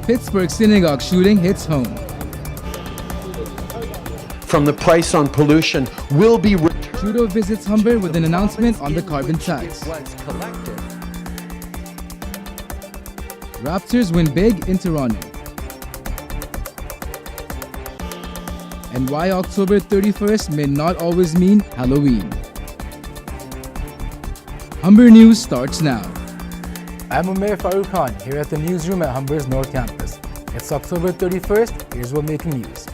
Pittsburgh synagogue shooting hits home. From the price on pollution will be returned. Trudeau visits Humber with an announcement on the carbon tax. Raptors win big in Toronto. And why October 31st may not always mean Halloween. Humber News starts now. I'm Umair Farooq Khan here at the newsroom at Humber's North Campus. It's October 31st. Here's what making news.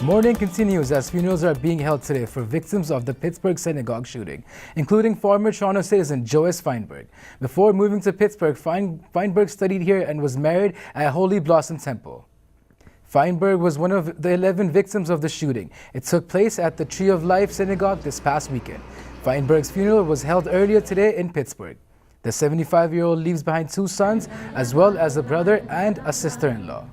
Mourning continues as funerals are being held today for victims of the Pittsburgh synagogue shooting, including former Toronto citizen Joyce Feinberg. Before moving to Pittsburgh, Feinberg studied here and was married at Holy Blossom Temple. Feinberg was one of the 11 victims of the shooting. It took place at the Tree of Life Synagogue this past weekend. Feinberg's funeral was held earlier today in Pittsburgh. The 75-year-old leaves behind 2 sons, as well as a brother and a sister-in-law.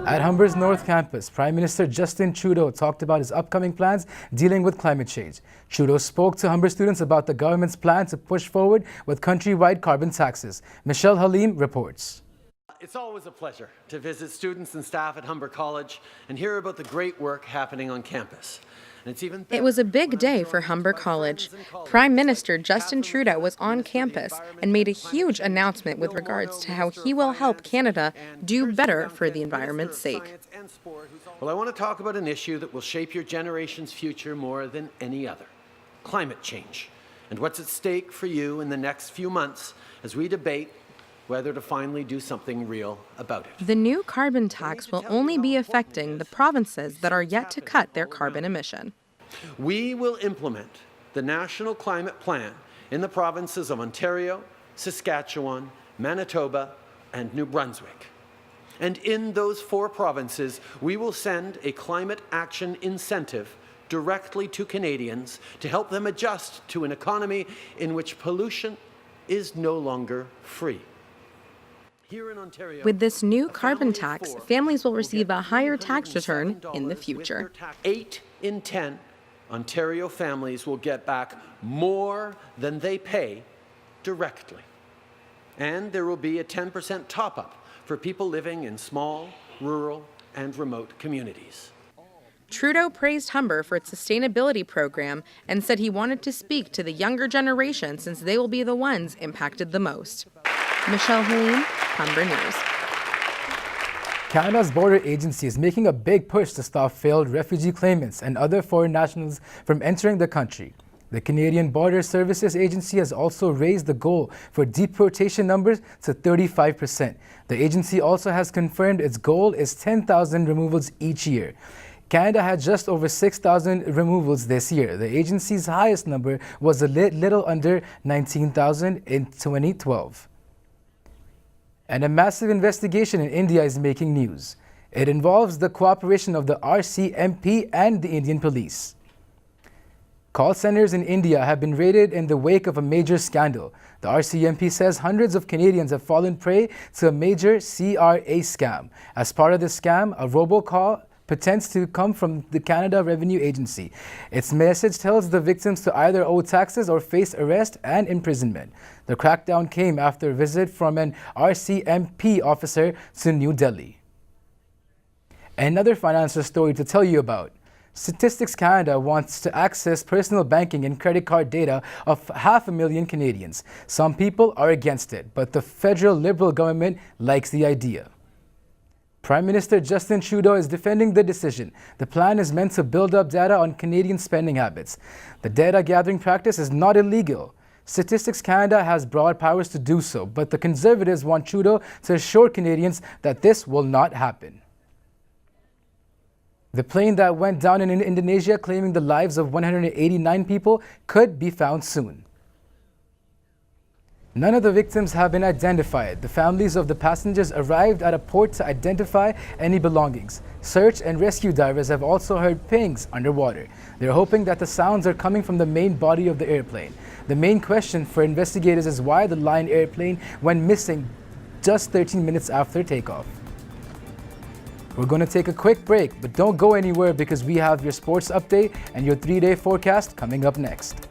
At Humber's North Campus, Prime Minister Justin Trudeau talked about his upcoming plans dealing with climate change. Trudeau spoke to Humber students about the government's plan to push forward with countrywide carbon taxes. Michelle Halim reports. It's always a pleasure to visit students and staff at Humber College and hear about the great work happening on campus. It was a big day for Humber College. Prime Minister Justin Trudeau was on campus and made a huge announcement with regards to how he will help Canada do better for the environment's sake. Well, I want to talk about an issue that will shape your generation's future more than any other: climate change, and what's at stake for you in the next few months as we debate whether to finally do something real about it. The new carbon tax will only be affecting the provinces that are yet to cut their carbon emission. We will implement the National Climate Plan in the provinces of Ontario, Saskatchewan, Manitoba, and New Brunswick. And in those 4 provinces, we will send a climate action incentive directly to Canadians to help them adjust to an economy in which pollution is no longer free. Here in Ontario, with this new carbon tax, families will receive a higher tax return in the future. 8 in 10 Ontario families will get back more than they pay directly. And there will be a 10% top-up for people living in small, rural, and remote communities. Trudeau praised Humber for its sustainability program and said he wanted to speak to the younger generation since they will be the ones impacted the most. Michelle Halim, Humber News. Canada's border agency is making a big push to stop failed refugee claimants and other foreign nationals from entering the country. The Canadian Border Services Agency has also raised the goal for deportation numbers to 35%. The agency also has confirmed its goal is 10,000 removals each year. Canada had just over 6,000 removals this year. The agency's highest number was a little under 19,000 in 2012. And a massive investigation in India is making news. It involves the cooperation of the RCMP and the Indian police. Call centers in India have been raided in the wake of a major scandal. The RCMP says hundreds of Canadians have fallen prey to a major CRA scam. As part of the scam, a robocall pretends to come from the Canada Revenue Agency. Its message tells the victims to either owe taxes or face arrest and imprisonment. The crackdown came after a visit from an RCMP officer to New Delhi. Another financial story to tell you about. Statistics Canada wants to access personal banking and credit card data of 500,000 Canadians. Some people are against it, but the federal Liberal government likes the idea. Prime Minister Justin Trudeau is defending the decision. The plan is meant to build up data on Canadian spending habits. The data gathering practice is not illegal. Statistics Canada has broad powers to do so, but the Conservatives want Trudeau to assure Canadians that this will not happen. The plane that went down in Indonesia, claiming the lives of 189 people, could be found soon. None of the victims have been identified. The families of the passengers arrived at a port to identify any belongings. Search and rescue divers have also heard pings underwater. They're hoping that the sounds are coming from the main body of the airplane. The main question for investigators is why the Lion airplane went missing just 13 minutes after takeoff. We're going to take a quick break, but don't go anywhere because we have your sports update and your 3-day forecast coming up next.